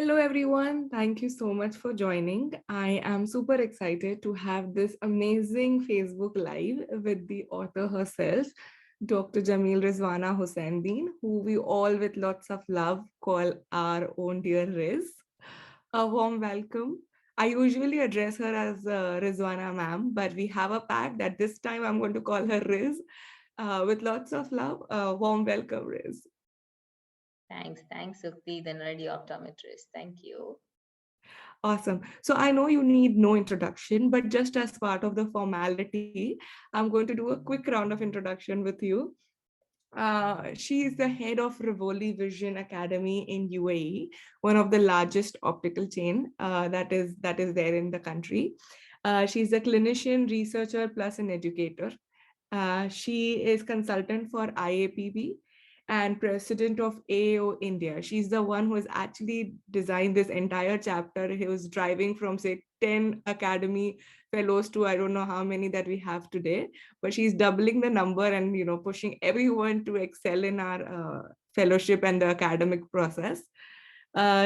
Hello, everyone. Thank you so much for joining. I am super excited to have this amazing Facebook Live with the author herself, Dr. Jameel Rizwana Husaindeen, who we all, with lots of love, call our own dear Riz. A warm welcome. I usually address her as Rizwana ma'am, but we have a pact that this time I'm going to call her Riz. With lots of love, warm welcome, Riz. Thanks, Sukti, the nerdy optometrist. Thank you. Awesome. So I know you need no introduction, but just as part of the formality, I'm going to do a quick round of introduction with you. She is the head of Rivoli Vision Academy in UAE, one of the largest optical chain that is there in the country. She's a clinician, researcher, plus an educator. She is consultant for IAPB and president of AO India. She's the one who has actually designed this entire chapter. He was driving from, say, 10 academy fellows to I don't know how many that we have today, but she's doubling the number and pushing everyone to excel in our fellowship and the academic process.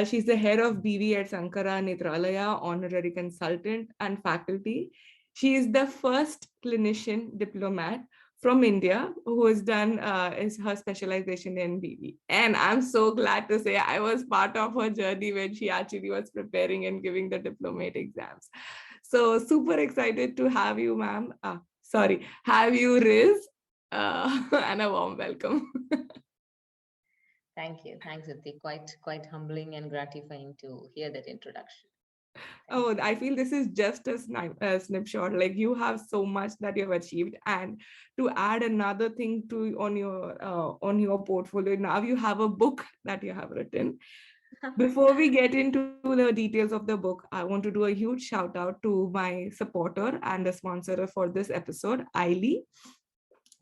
She's the head of BV at Sankara Netralaya, honorary consultant and faculty. She is the first clinician diplomat from India who has done is her specialization in BV. And I'm so glad to say I was part of her journey when she actually was preparing and giving the diplomat exams. So super excited to have you, ma'am. Have you, Riz, and a warm welcome. Thank you. Thanks, Sukti. Quite humbling and gratifying to hear that introduction. Oh, I feel this is just a snapshot. Like you have so much that you've achieved, and to add another thing to on your portfolio, now you have a book that you have written. Before we get into the details of the book, I want to do a huge shout out to my supporter and the sponsor for this episode, Eyeli.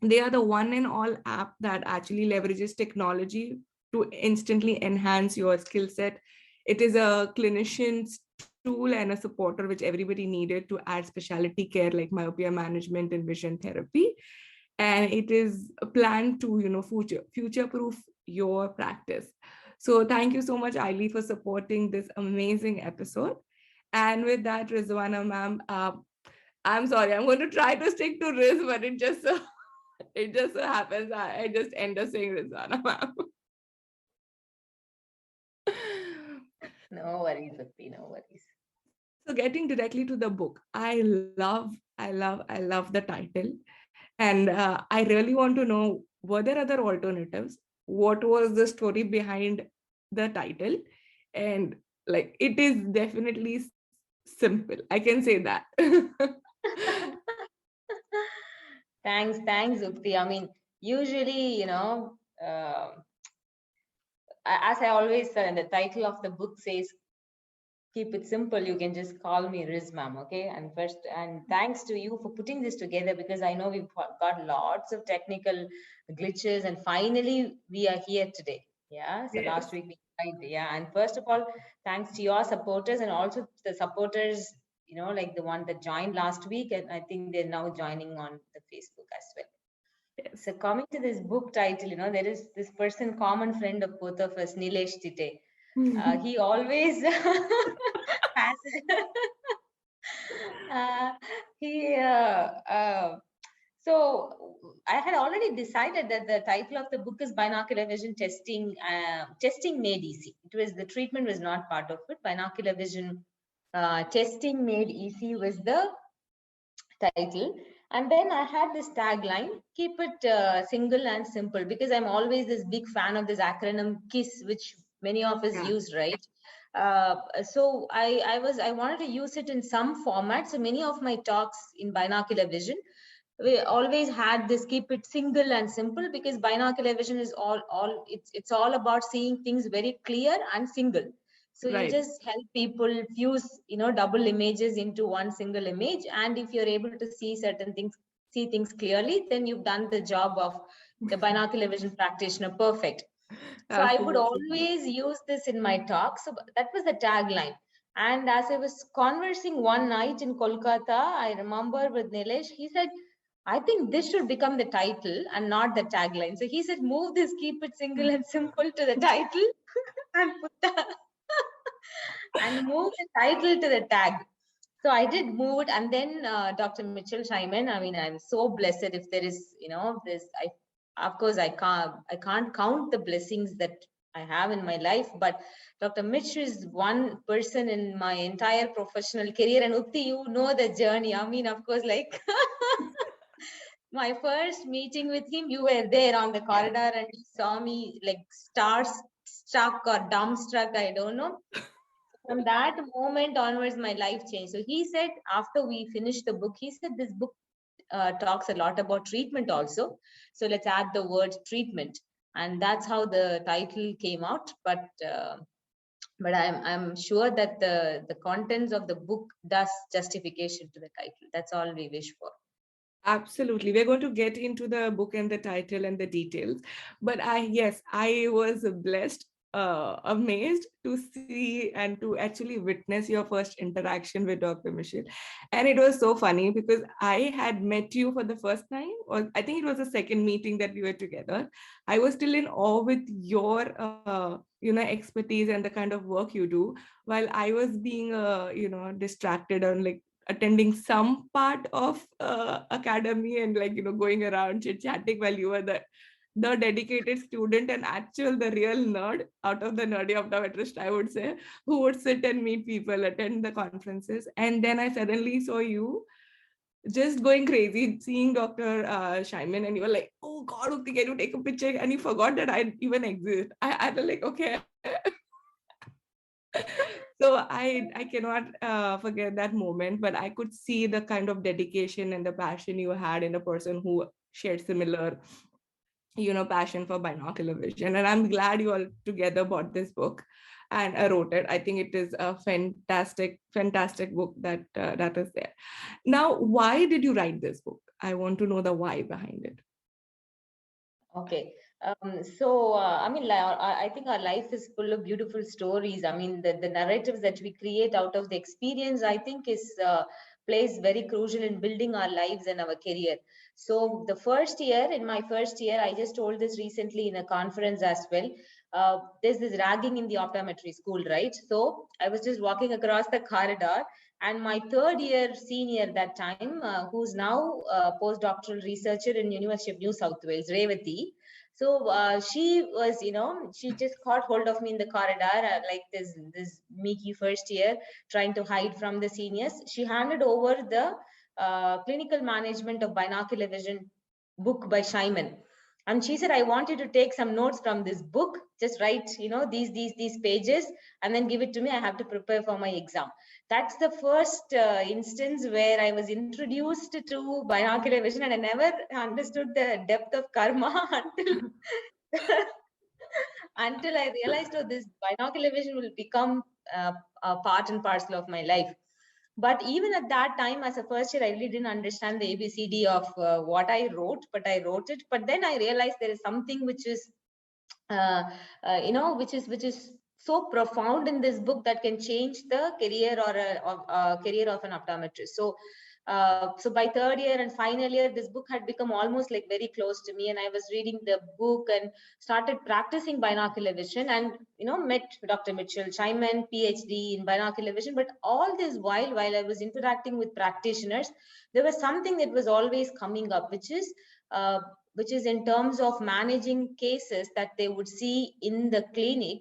They are the one and all app that actually leverages technology to instantly enhance your skill set. It is a clinician's tool and a supporter which everybody needed to add specialty care like myopia management and vision therapy. And it is a plan to future proof your practice. So thank you so much, Eyeli, for supporting this amazing episode. And with that, Rizwana ma'am, I'm sorry, I'm going to try to stick to Riz, but it just so happens I just end up saying Rizwana ma'am. No worries, Sukti. No worries. So getting directly to the book, I love the title. And I really want to know, were there other alternatives? What was the story behind the title? And like, it is definitely simple. I can say that. Thanks, Sukti. I mean, usually, as I always said, the title of the book says, keep it simple. You can just call me Riz ma'am, okay? And thanks to you for putting this together, because I know we've got lots of technical glitches, and finally we are here today. Yeah. So Yes. last week we tried, yeah. And first of all, thanks to your supporters and also the supporters, like the one that joined last week, and I think they're now joining on the Facebook as well. Yes. So coming to this book title, there is this person, common friend of both of us, Nilesh Tite. He always has uh, he so I had already decided that the title of the book is Binocular Vision Testing Made Easy. The treatment was not part of it. Binocular Vision Testing Made Easy was the title. And then I had this tagline, keep it single and simple, because I'm always this big fan of this acronym KISS, which many of us use, right? So I wanted to use it in some format. So many of my talks in Binocular Vision, we always had this, keep it single and simple, because Binocular Vision is it's all about seeing things very clear and single. So you just help people fuse, double images into one single image. And if you're able to see certain things, see things clearly, then you've done the job of the Binocular Vision practitioner perfect. So I would always use this in my talk. So that was the tagline. And as I was conversing one night in Kolkata, I remember with Nilesh, he said, I think this should become the title and not the tagline. So he said, move this, keep it single and simple to the title and put the and move the title to the tag. So I did move it, and then Dr. Mitchell chime in. I mean, I'm so blessed if there is, this. Of course, I can't count the blessings that I have in my life, but Dr. Mitch is one person in my entire professional career. And Upti, you know the journey. I mean, of course, like my first meeting with him, you were there on the corridor and you saw me like starstruck or dumbstruck, I don't know. From that moment onwards, my life changed. So he said, after we finished the book, he said, this book talks a lot about treatment also. So let's add the word treatment. And that's how the title came out. But I'm sure that the contents of the book does justification to the title. That's all we wish for. Absolutely. We're going to get into the book and the title and the details. But I was blessed, amazed to see and to actually witness your first interaction with Dr. Michelle. And it was so funny because I had met you for the first time, or I think it was the second meeting that we were together. I was still in awe with your, expertise and the kind of work you do, while I was being, distracted on like attending some part of academy and going around chit chatting while you were the dedicated student and the real nerd out of the nerdy optometrist, I would say, who would sit and meet people, attend the conferences. And then I suddenly saw you just going crazy seeing Dr. Shaiman, and you were like, oh God, Ukti, can you take a picture? And you forgot that I even exist. I was like, okay. So I cannot forget that moment, but I could see the kind of dedication and the passion you had in a person who shared similar, passion for binocular vision. And I'm glad you all together bought this book and wrote it. I think it is a fantastic book that is there. Now, why did you write this book? I want to know the why behind it. Okay. I mean, I think our life is full of beautiful stories. I mean, the narratives that we create out of the experience, I think, plays very crucial in building our lives and our career. So in my first year, I just told this recently in a conference as well. There's this ragging in the optometry school, right? So I was just walking across the corridor, and my third year senior that time, who's now a postdoctoral researcher in University of New South Wales, Revati. So she was, she just caught hold of me in the corridor, like this meeky first year, trying to hide from the seniors. She handed over the clinical management of binocular vision book by Shaiman. And she said, I want you to take some notes from this book, just write, these pages, and then give it to me. I have to prepare for my exam. That's the first instance where I was introduced to binocular vision, and I never understood the depth of karma until I realized, oh, this binocular vision will become a part and parcel of my life. But even at that time, as a first year, I really didn't understand the ABCD of what I wrote, but I wrote it. But then I realized there is something which is, which is so profound in this book that can change the career or career of an optometrist. So by third year and final year, this book had become almost like very close to me, and I was reading the book and started practicing binocular vision, and met Dr. Mitchell Chaiman, PhD in binocular vision. But all this while I was interacting with practitioners, there was something that was always coming up, which is in terms of managing cases that they would see in the clinic.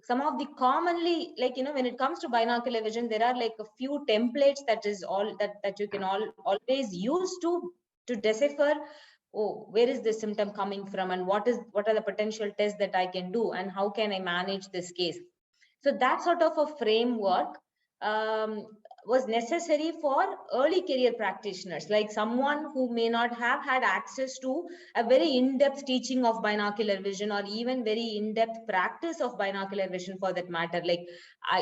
Some of the commonly, when it comes to binocular vision, there are like a few templates that is all that you can always use to decipher, oh, where is the symptom coming from, and what are the potential tests that I can do, and how can I manage this case. So that sort of a framework was necessary for early career practitioners, like someone who may not have had access to a very in-depth teaching of binocular vision, or even very in-depth practice of binocular vision for that matter. Like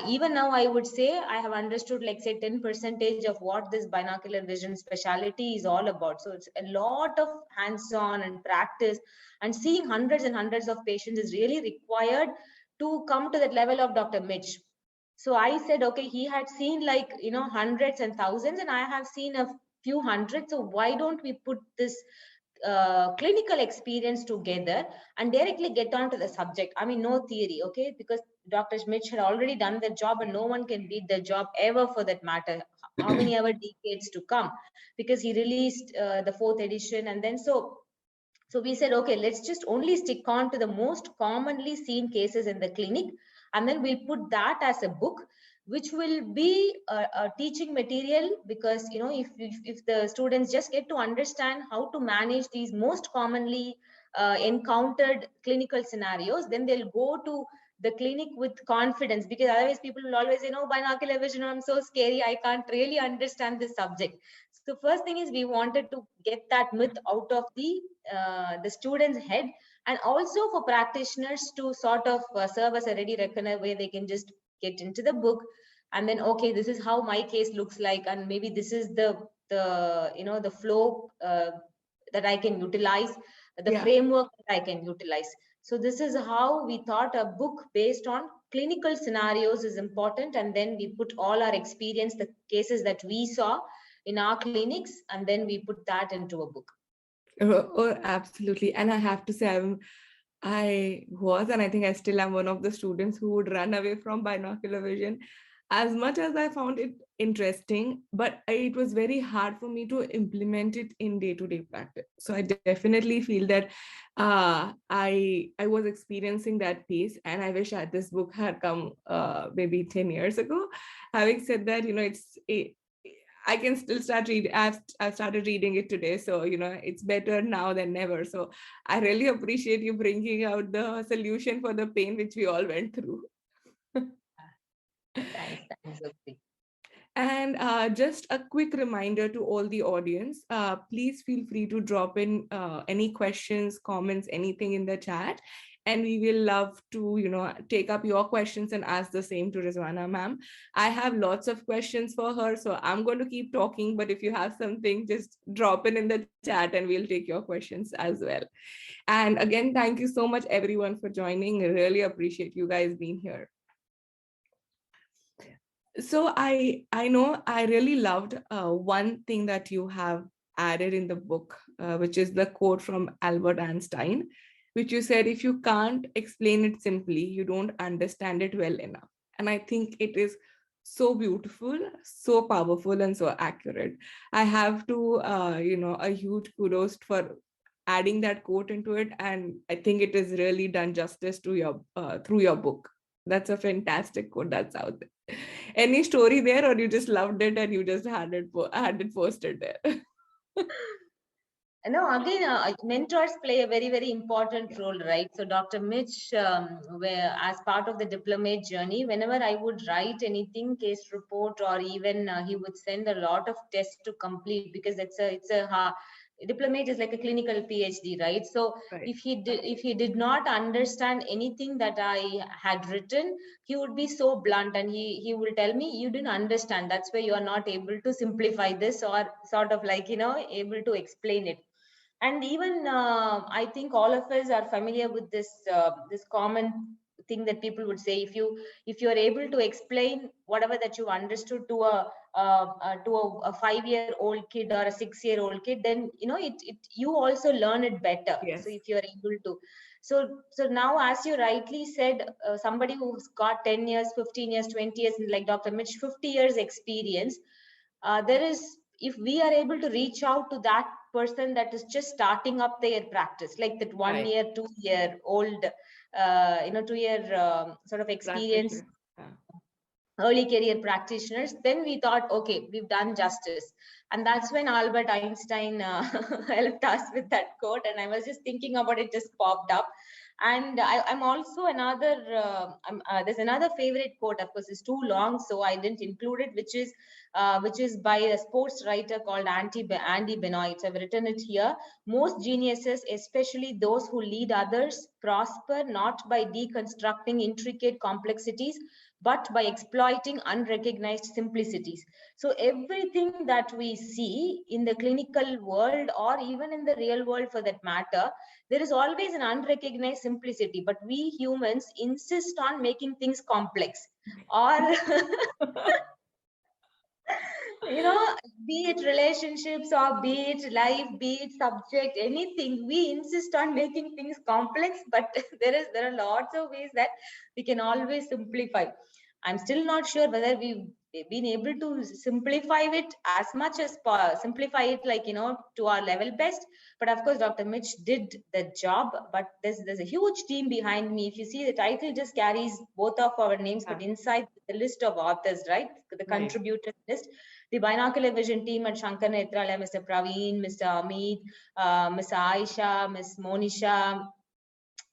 even now, I would say I have understood, like, say, 10% of what this binocular vision specialty is all about. So it's a lot of hands-on and practice, and seeing hundreds and hundreds of patients is really required to come to that level of Dr. Mitch. So I said, okay, he had seen like, hundreds and thousands, and I have seen a few hundreds. So why don't we put this clinical experience together and directly get on to the subject? I mean, no theory, okay? Because Dr. Mitch had already done the job, and no one can beat the job ever, for that matter, how many ever decades to come, because he released the 4th edition. And then so we said, okay, let's just only stick on to the most commonly seen cases in the clinic, and then we'll put that as a book, which will be a teaching material, because if the students just get to understand how to manage these most commonly encountered clinical scenarios, then they'll go to the clinic with confidence, because otherwise people will always say, no, binocular vision, I'm so scary, I can't really understand this subject. So first thing is, we wanted to get that myth out of the students' head, and also for practitioners to sort of serve as a ready reckoner, where they can just get into the book, and then, okay, this is how my case looks like, and maybe this is the flow that I can utilize, the framework that I can utilize. So this is how we thought a book based on clinical scenarios is important, and then we put all our experience, the cases that we saw in our clinics, and then we put that into a book. Oh, absolutely. And I have to say, I was, and I think I still am, one of the students who would run away from binocular vision. As much as I found it interesting, but it was very hard for me to implement it in day-to-day practice. So I definitely feel that I was experiencing that piece, and I wish this book had come maybe 10 years ago. Having said that, I can still start reading. I've started reading it today, so it's better now than never. So I really appreciate you bringing out the solution for the pain which we all went through. Thanks, okay. And just a quick reminder to all the audience, please feel free to drop in any questions, comments, anything in the chat. And we will love to, take up your questions and ask the same to Rizwana ma'am. I have lots of questions for her, so I'm going to keep talking. But if you have something, just drop in the chat and we'll take your questions as well. And again, thank you so much, everyone, for joining. I really appreciate you guys being here. So I know I really loved one thing that you have added in the book, which is the quote from Albert Einstein, which you said, if you can't explain it simply, you don't understand it well enough. And I think it is so beautiful, so powerful, and so accurate. I have to, a huge kudos for adding that quote into it. And I think it is really done justice to your through your book. That's a fantastic quote that's out there. Any story there, or you just loved it and you just had it posted there? No, again, mentors play a very, very important role, right? So Dr. Mitch, where as part of the diplomate journey, whenever I would write anything, case report, or even he would send a lot of tests to complete, because diplomate is like a clinical PhD, right? So Right. if he did not understand anything that I had written, he would be so blunt, and he will tell me, you didn't understand, that's why you are not able to simplify this, or sort of like able to explain it. And even I think all of us are familiar with this common thing that people would say, if you are able to explain whatever that you understood to a 5-year-old kid or a 6-year-old kid, then you also learn it better. Yes. So if you are able to, so now, as you rightly said, somebody who's got 10 years, 15 years, 20 years, like Dr. Mitch, 50 years experience, there is, if we are able to reach out to that person that is just starting up their practice, like that 1 year, 2-year old, 2-year sort of experience, early career practitioners, then we thought, okay, we've done justice. And that's when Albert Einstein helped us with that quote. And I was just thinking about it, just popped up. And I'm also there's another favorite quote. Of course, it's too long, so I didn't include it, which is by a sports writer called Andy Benoit. I've written it here. Most geniuses, especially those who lead others, prosper not by deconstructing intricate complexities, but by exploiting unrecognized simplicities. So everything that we see in the clinical world, or even in the real world for that matter, there is always an unrecognized simplicity, but we humans insist on making things complex, or be it relationships or be it life, be it subject, anything, we insist on making things complex, but there are lots of ways that we can always simplify. I'm still not sure whether we've been able to simplify it as much as simplify it, like, to our level best. But of course, Dr. Mitch did the job. But there's a huge team behind me. If you see, the title just carries both of our names, but inside the list of authors, right? The contributor list. The Binocular Vision team at Shankar Netralaya, Mr. Praveen, Mr. Amit, Ms. Aisha, Ms. Monisha,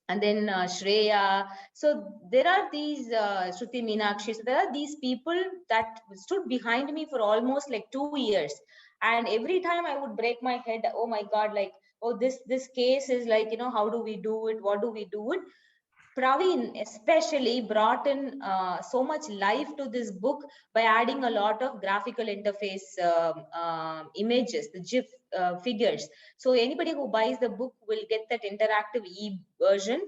and then Shreya. So there are these Shruti Meenakshi. So there are these people that stood behind me for almost like 2 years. And every time I would break my head, oh my God, like, oh, this case is like, how do we do it? What do we do it? Praveen especially brought in so much life to this book by adding a lot of graphical interface images, the GIF figures. So anybody who buys the book will get that interactive e-version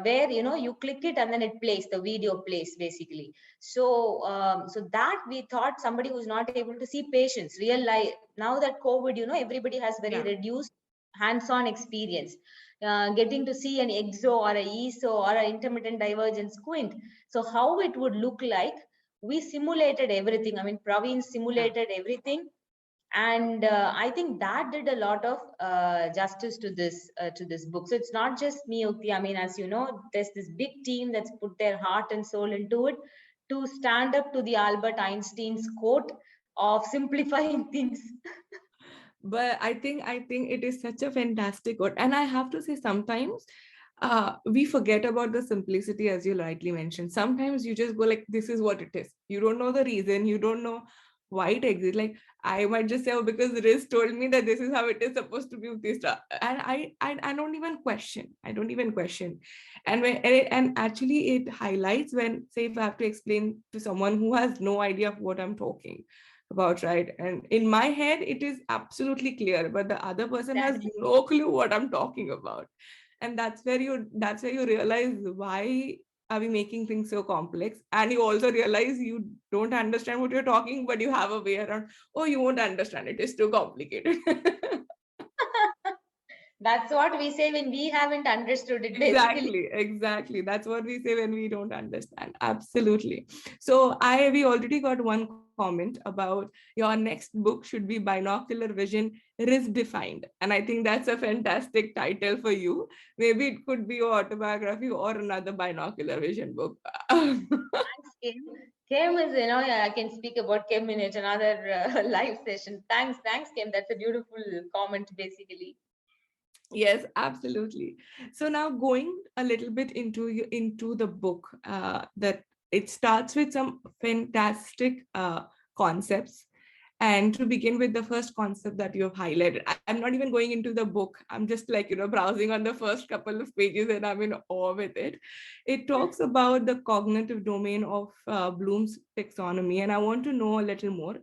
where, you click it and then it plays, the video plays basically. So, so that we thought somebody who's not able to see patients, real life. Now that COVID, everybody has very reduced hands-on experience. Getting to see an exo or a ESO or an intermittent divergent squint. So how it would look like, we simulated everything. I mean, Praveen simulated everything. And I think that did a lot of justice to this book. So it's not just me, Ukti. I mean, as you know, there's this big team that's put their heart and soul into it to stand up to the Albert Einstein's quote of simplifying things. But I think it is such a fantastic word. And I have to say, sometimes we forget about the simplicity, as you rightly mentioned. Sometimes you just go like, this is what it is. You don't know the reason. You don't know why it exists. Like, I might just say, oh, because Riz told me that this is how it is supposed to be with this stuff. And I don't even question. I don't even question. And and actually it highlights when, say, if I have to explain to someone who has no idea of what I'm talking about, right? And in my head, it is absolutely clear, but the other person has no clue what I'm talking about. And that's where you realize, why are we making things so complex? And you also realize you don't understand what you're talking, but you have a way around, oh, you won't understand, it is too complicated. That's what we say when we haven't understood it, basically. Exactly. That's what we say when we don't understand. Absolutely. So we already got one comment about your next book should be Binocular Vision Risk Defined. And I think that's a fantastic title for you. Maybe it could be your autobiography or another binocular vision book. Thanks, Kim. Kim is, I can speak about Kim in another live session. Thanks, Kim. That's a beautiful comment, basically. Yes, absolutely. So now going a little bit into the book, that it starts with some fantastic concepts. And to begin with, the first concept that you have highlighted, I'm not even going into the book. I'm just like, browsing on the first couple of pages and I'm in awe with it. It talks about the cognitive domain of Bloom's taxonomy. And I want to know a little more,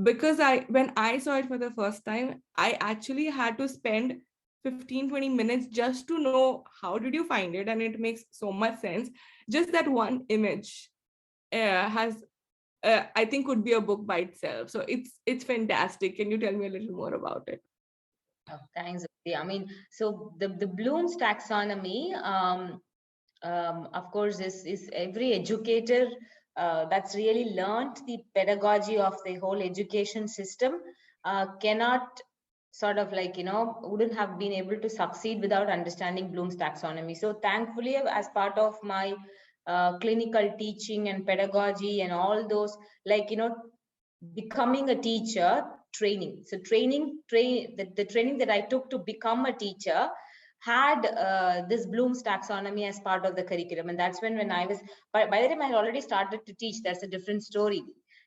because when I saw it for the first time, I actually had to spend 15-20 minutes just to know how did you find it. And it makes so much sense. Just that one image has I think could be a book by itself. So it's fantastic. Can you tell me a little more about it? Oh, thanks. I mean, so the Bloom's taxonomy, of course, is every educator that's really learned the pedagogy of the whole education system cannot sort of like, wouldn't have been able to succeed without understanding Bloom's taxonomy. So thankfully, as part of my clinical teaching and pedagogy and all those, like, becoming a teacher training. So the training that I took to become a teacher had this Bloom's taxonomy as part of the curriculum. And that's when I was, by the time I had already started to teach, that's a different story.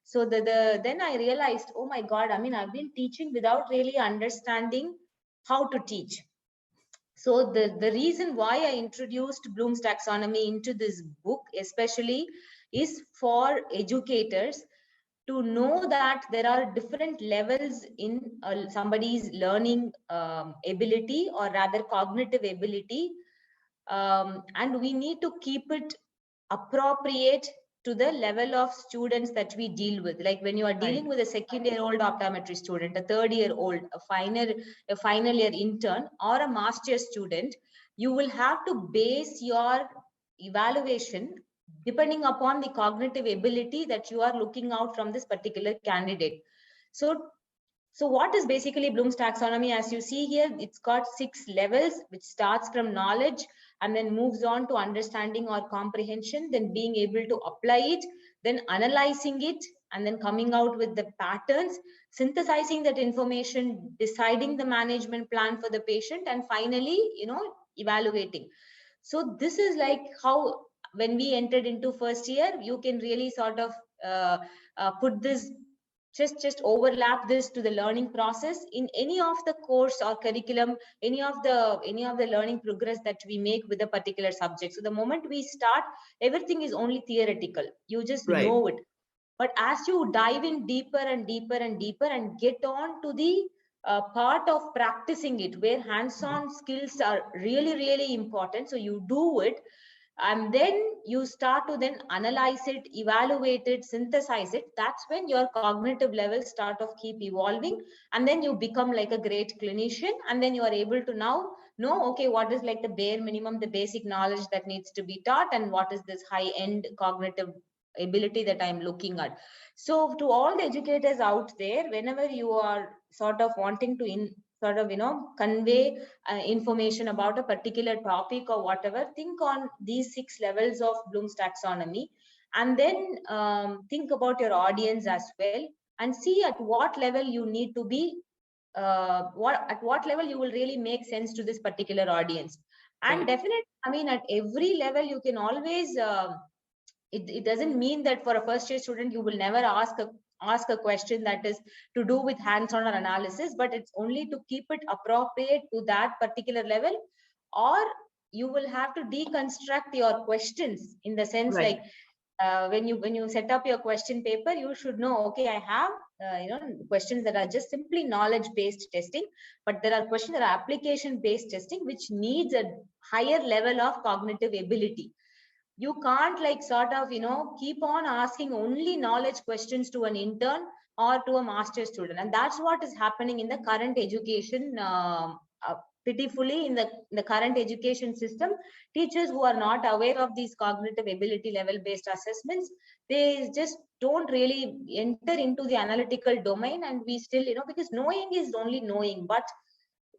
So then I realized, oh my God, I mean, I've been teaching without really understanding how to teach. So the reason why I introduced Bloom's taxonomy into this book, especially, is for educators to know that there are different levels in somebody's learning ability, or rather cognitive ability. And we need to keep it appropriate to the level of students that we deal with. Like when you are dealing with a second-year-old optometry student, a third-year-old, a final year intern, or a master's student, you will have to base your evaluation depending upon the cognitive ability that you are looking out from this particular candidate. So what is basically Bloom's taxonomy? As you see here, it's got 6 levels, which starts from knowledge and then moves on to understanding or comprehension, then being able to apply it, then analyzing it, and then coming out with the patterns, synthesizing that information, deciding the management plan for the patient, and finally, evaluating. So this is like how, when we entered into first year, you can really sort of put this, just overlap this to the learning process in any of the course or curriculum, any of the learning progress that we make with a particular subject. So the moment we start, everything is only theoretical, you just know it. But as you dive in deeper and deeper and deeper and get on to the part of practicing it, where hands-on skills are really, really important. So you do it, and then you start to then analyze it, evaluate it, synthesize it. That's when your cognitive levels start of keep evolving, and then you become like a great clinician, and then you are able to now know, okay, what is like the bare minimum, the basic knowledge that needs to be taught, and what is this high end cognitive ability that I'm looking at. So to all the educators out there, whenever you are sort of wanting to convey information about a particular topic or whatever, think on these 6 levels of Bloom's taxonomy, and then think about your audience as well, and see at what level you need to be, at what level you will really make sense to this particular audience. And definitely, I mean, at every level you can always it doesn't mean that for a first year student you will never ask a question that is to do with hands-on or analysis, but it's only to keep it appropriate to that particular level. Or you will have to deconstruct your questions, in the sense like when you set up your question paper, you should know, okay, I have questions that are just simply knowledge based testing, but there are questions that are application based testing, which needs a higher level of cognitive ability. You can't like sort of keep on asking only knowledge questions to an intern or to a master student. And that's what is happening in the current education, pitifully, in the current education system. Teachers who are not aware of these cognitive ability level based assessments, they just don't really enter into the analytical domain. And we still, because knowing is only knowing, but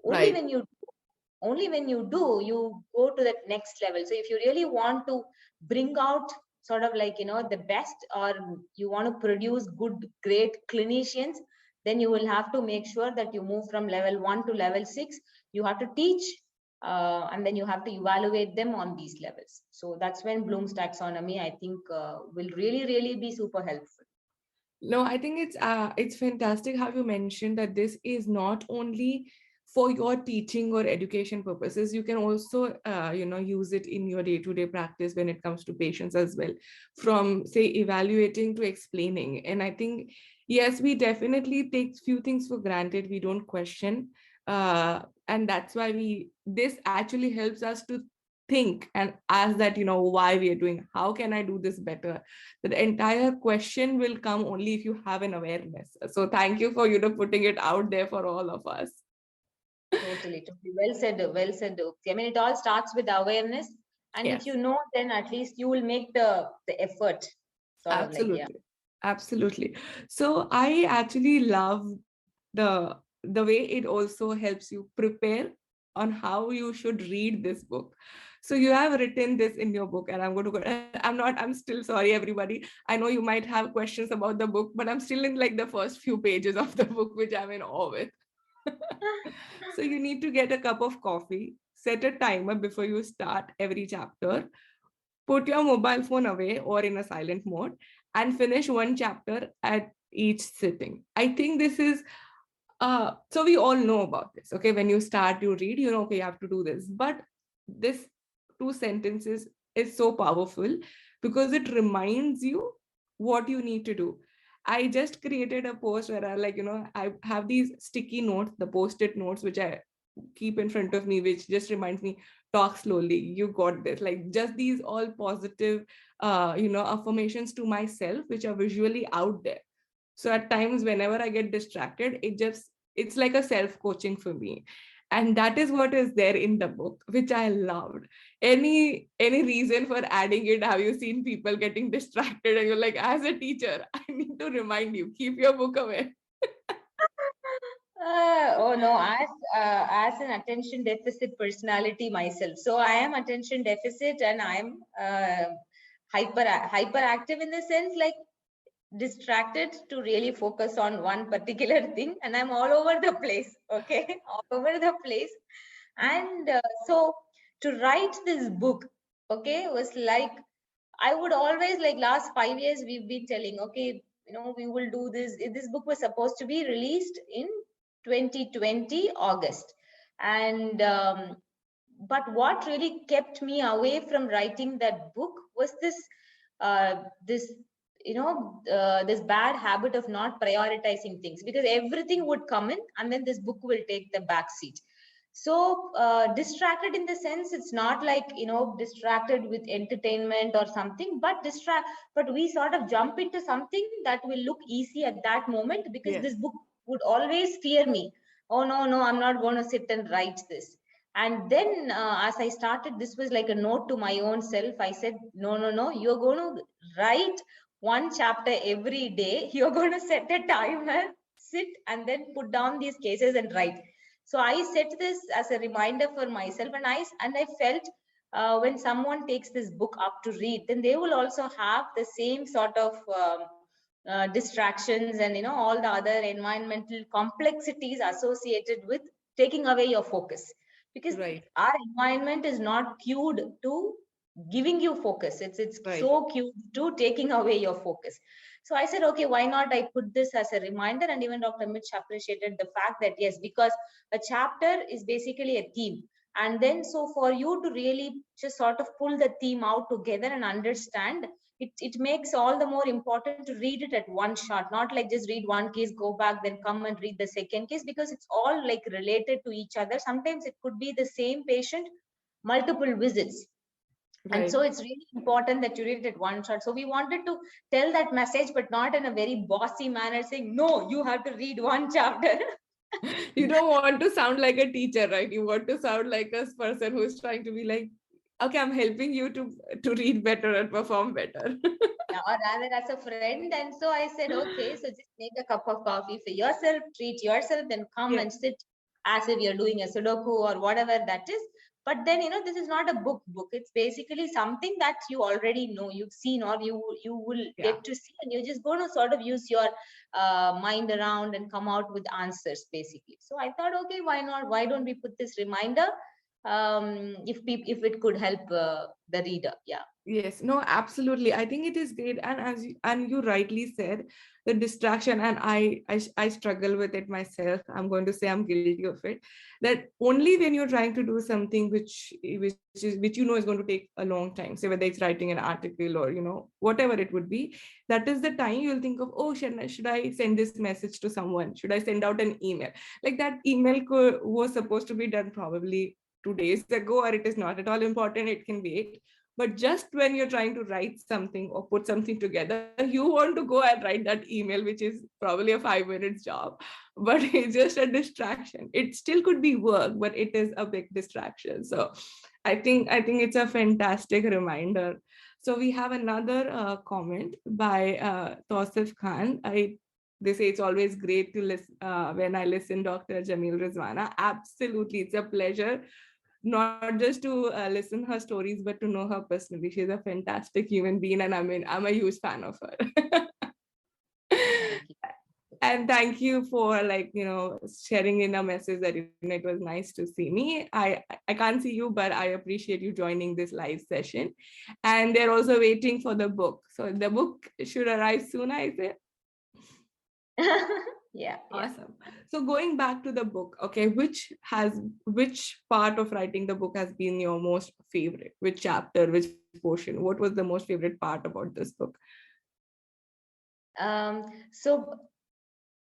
only when you do, you go to that next level. So if you really want to bring out sort of like the best, or you want to produce good great clinicians, then you will have to make sure that you move from level 1 to level 6. You have to teach, and then you have to evaluate them on these levels. So that's when Bloom's taxonomy, I think, will really, really be super helpful. No, I think it's fantastic how you mentioned that this is not only for your teaching or education purposes. You can also use it in your day-to-day practice when it comes to patients as well, from say evaluating to explaining. And I think, yes, we definitely take few things for granted, we don't question, and that's why this actually helps us to think and ask that why we are doing, how can I do this better. The entire question will come only if you have an awareness. So thank you for putting it out there for all of us. Totally. Well said, Ukti. I mean, it all starts with awareness, and if you know, then at least you will make the effort. Absolutely. Absolutely. So I actually love the way it also helps you prepare on how you should read this book. So you have written this in your book, and I'm still sorry, everybody. I know you might have questions about the book, but I'm still in like the first few pages of the book, which I'm in awe with. So you need to get a cup of coffee, set a timer before you start every chapter, put your mobile phone away or in a silent mode, and finish one chapter at each sitting. I think this is so we all know about this. Okay, when you start, you read, okay, you have to do this. But this 2 sentences is so powerful because it reminds you what you need to do. I just created a post where I have these sticky notes, the post-it notes, which I keep in front of me, which just reminds me, talk slowly, you got this. Like just these all positive, affirmations to myself, which are visually out there. So at times, whenever I get distracted, it's like a self-coaching for me. And that is what is there in the book, which I loved. Any reason for adding it? Have you seen people getting distracted and you're like, as a teacher, I need to remind you, keep your book away. Oh no, as an attention deficit personality myself, so I am attention deficit, and I'm hyperactive in the sense, like distracted to really focus on one particular thing, and I'm all over the place. Okay, all over the place. And so to write this book, okay, was like, I would always, like, last 5 years we've been telling, okay, we will do this. This book was supposed to be released in 2020 August. And but what really kept me away from writing that book was this this bad habit of not prioritizing things, because everything would come in and then this book will take the back seat. So distracted in the sense, it's not like distracted with entertainment or something, but we sort of jump into something that will look easy at that moment, because Yes. this book would always fear me. Oh no, I'm not going to sit and write this. And then as I started, this was like a note to my own self. I said, no, you're going to write one chapter every day. You're going to set a timer, sit and then put down these cases and write. So I set this as a reminder for myself, and I felt when someone takes this book up to read, then they will also have the same sort of distractions and all the other environmental complexities associated with taking away your focus, because Right. our environment is not cued to giving you focus. It's Right. so cued to taking away your focus. So I said, okay, why not I put this as a reminder? And even Dr. Mitch appreciated the fact that, yes, because a chapter is basically a theme. And then, so for you to really just sort of pull the theme out together and understand, it makes all the more important to read it at one shot, not like just read one case, go back, then come and read the second case, because it's all like related to each other. Sometimes it could be the same patient, multiple visits. And Right. so it's really important that you read it at one shot. So we wanted to tell that message, but not in a very bossy manner, saying, no, you have to read one chapter. You don't want to sound like a teacher, right? You want to sound like a person who's trying to be like, okay, I'm helping you to read better and perform better. Yeah, or rather as a friend. And so I said, okay, so just make a cup of coffee for yourself, treat yourself, then come Yes. and sit as if you're doing a Sudoku or whatever that is. But then, this is not a book. It's basically something that you already know, you've seen, or you will Yeah. get to see, and you're just going to sort of use your mind around and come out with answers, basically. So I thought, okay, why not? Why don't we put this reminder if it could help the reader? Yeah. Yes, no, absolutely. I think it is great, and you rightly said, the distraction, and I struggle with it myself. I'm going to say I'm guilty of it. That only when you're trying to do something which is going to take a long time, say whether it's writing an article or whatever it would be, that is the time you'll think of, oh, should I send this message to someone? Should I send out an email? Like that email was supposed to be done probably 2 days ago, or it is not at all important. It can wait. But just when you're trying to write something or put something together, you want to go and write that email, which is probably a 5 minutes job, but it's just a distraction. It still could be work, but it is a big distraction. So I think it's a fantastic reminder. So we have another comment by Tausif Khan. They say it's always great to listen when I listen, Dr. Jameel Rizwana. Absolutely, it's a pleasure not just to listen her stories, but to know her personally. She's a fantastic human being, and I'm a huge fan of her. Thank you. And thank you for sharing in a message that it was nice to see me. I can't see you, but I appreciate you joining this live session. And they're also waiting for the book, so the book should arrive soon, I say. Yeah. Awesome. So going back to the book, okay, which part of writing the book has been your most favorite? Which chapter, which portion? What was the most favorite part about this book? So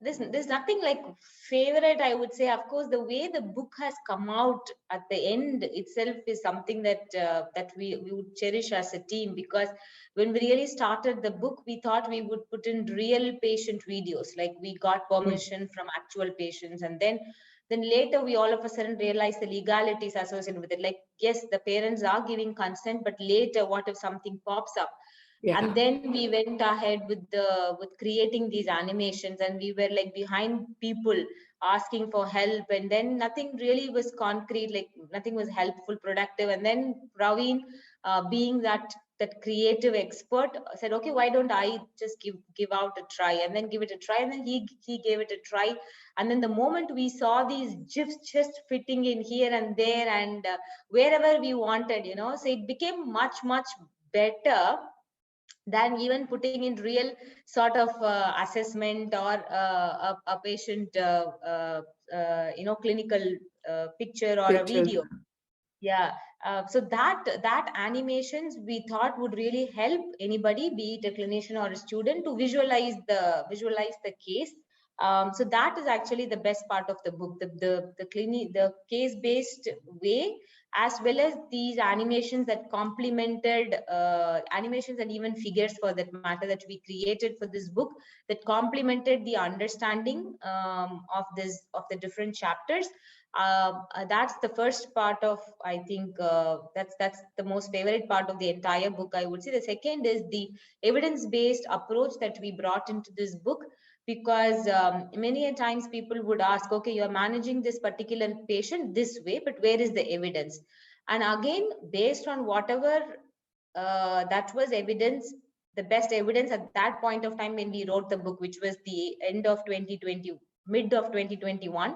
there's nothing like favorite, I would say. Of course, the way the book has come out at the end itself is something that we would cherish as a team, because when we really started the book, we thought we would put in real patient videos, like we got permission from actual patients, and then later we all of a sudden realized the legalities associated with it. Like, yes, the parents are giving consent, but later what if something pops up? And Yeah. then we went ahead with creating these animations, and we were like behind people asking for help, and then nothing really was concrete, like nothing was helpful, productive. And then Praveen, being that creative expert, said, okay, why don't I just give out a try, and then give it a try. And then he gave it a try, and then the moment we saw these gifs just fitting in here and there, and wherever we wanted, so it became much better than even putting in real sort of assessment, or a patient clinical picture or a Pictures. video. Yeah. So that animations we thought would really help anybody, be it a clinician or a student, to visualize the case. So that is actually the best part of the book, the case based way, as well as these animations that complemented animations, and even figures for that matter, that we created for this book, that complemented the understanding of the different chapters. That's the first part of, I think, that's the most favorite part of the entire book, I would say. The second is the evidence based approach that we brought into this book, because many a times people would ask, okay, you're managing this particular patient this way, but where is the evidence? And again, based on whatever that was evidence, the best evidence at that point of time when we wrote the book, which was the end of 2020, mid of 2021.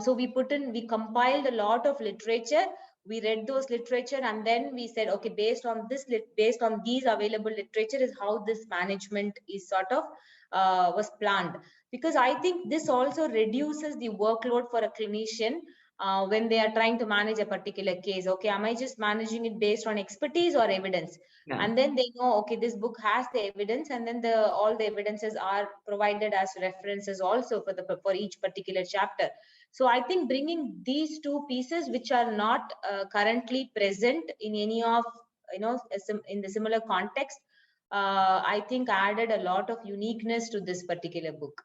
So we compiled a lot of literature. We read those literature, and then we said, okay, based on these available literature is how this management is sort of was planned. Because I think this also reduces the workload for a clinician when they are trying to manage a particular case. Okay, am I just managing it based on expertise or evidence? Yeah. And then they know, okay, this book has the evidence, and then all the evidences are provided as references also for each particular chapter. So I think bringing these two pieces, which are not currently present in any of, in the similar context, I think added a lot of uniqueness to this particular book.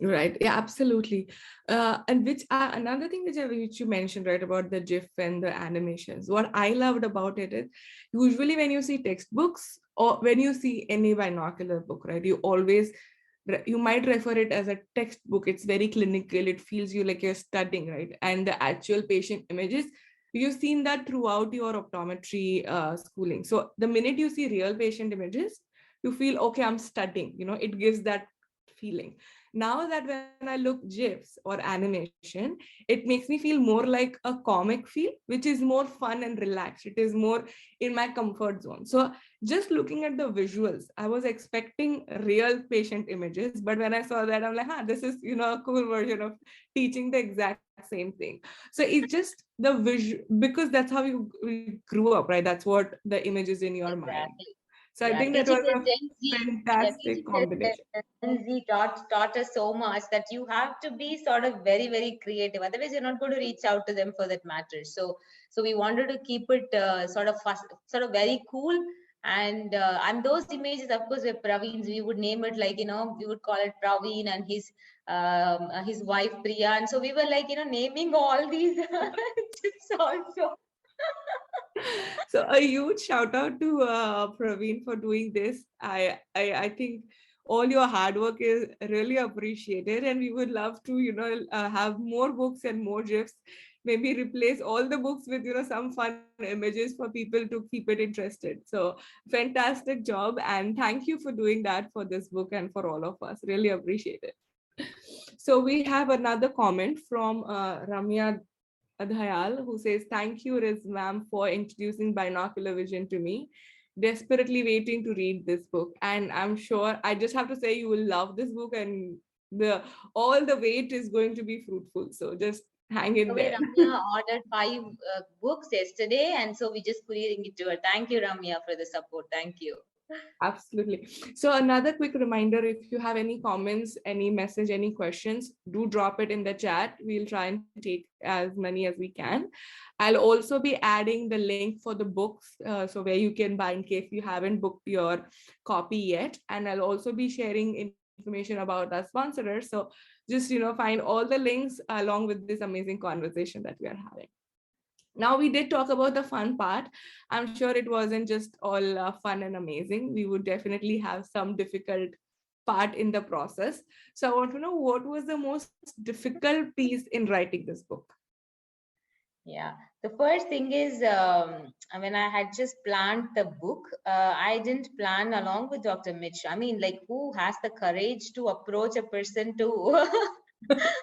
Right. Yeah, absolutely. And which another thing which you mentioned, right, about the GIF and the animations. What I loved about it is, usually when you see textbooks or when you see any binocular book, right, you might refer it as a textbook. It's very clinical. It feels you like you're studying, right? And the actual patient images, you've seen that throughout your optometry schooling. So the minute you see real patient images, you feel, okay, I'm studying. It gives that feeling. Now that when I look GIFs or animation, it makes me feel more like a comic feel, which is more fun and relaxed. It is more in my comfort zone. So just looking at the visuals, I was expecting real patient images, but when I saw that, I'm like, this is, a cool version of teaching the exact same thing. So it's just the visual, because that's how you grew up, right? That's what the image is in your mind. Exactly. So I Yeah, think that teaching was the a Gen Z, fantastic teaching the combination. Gen Z taught us so much that you have to be sort of very, very creative. Otherwise, you're not going to reach out to them for that matter. So we wanted to keep it sort of very cool. And those images, of course, were Praveen's. We would name it like, we would call it Praveen and his wife Priya. And so we were like, naming all these chips also. So a huge shout out to Praveen for doing this. I think all your hard work is really appreciated, and we would love to have more books and more gifs. Maybe replace all the books with some fun images for people to keep it interested. So fantastic job, and thank you for doing that for this book and for all of us. Really appreciate it. So we have another comment from Ramya Adhayal, who says, thank you, Riz ma'am, for introducing binocular vision to me. Desperately waiting to read this book. And I'm sure, I just have to say, you will love this book, and all the wait is going to be fruitful. So just hang in Way there. Ramya ordered 5 books yesterday, and so we just putting it to her. Thank you, Ramya, for the support. Thank you. Absolutely. So another quick reminder, if you have any comments, any message, any questions, do drop it in the chat. We'll try and take as many as we can. I'll also be adding the link for the books, so where you can buy in case you haven't booked your copy yet. And I'll also be sharing information about our sponsors. So just, find all the links along with this amazing conversation that we are having. Now, we did talk about the fun part. I'm sure it wasn't just all fun and amazing. We would definitely have some difficult part in the process. So I want to know, what was the most difficult piece in writing this book? Yeah, the first thing is when I had just planned the book, I didn't plan along with Dr. Mitch. I mean, like, who has the courage to approach a person to